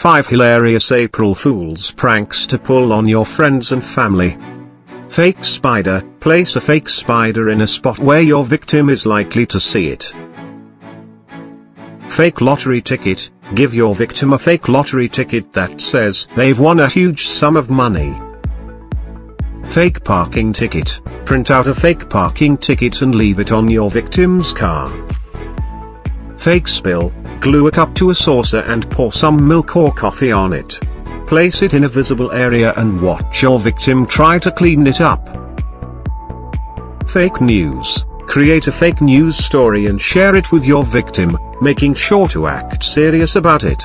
5 hilarious April Fool's pranks to pull on your friends and family. Fake spider. Place a fake spider in a spot where your victim is likely to see it. Fake lottery ticket. Give your victim a fake lottery ticket that says they've won a huge sum of money. Fake parking ticket. Print out a fake parking ticket and leave it on your victim's car. Fake spill. Glue a cup to a saucer and pour some milk or coffee on it. Place it in a visible area and watch your victim try to clean it up. Fake news. Create a fake news story and share it with your victim, making sure to act serious about it.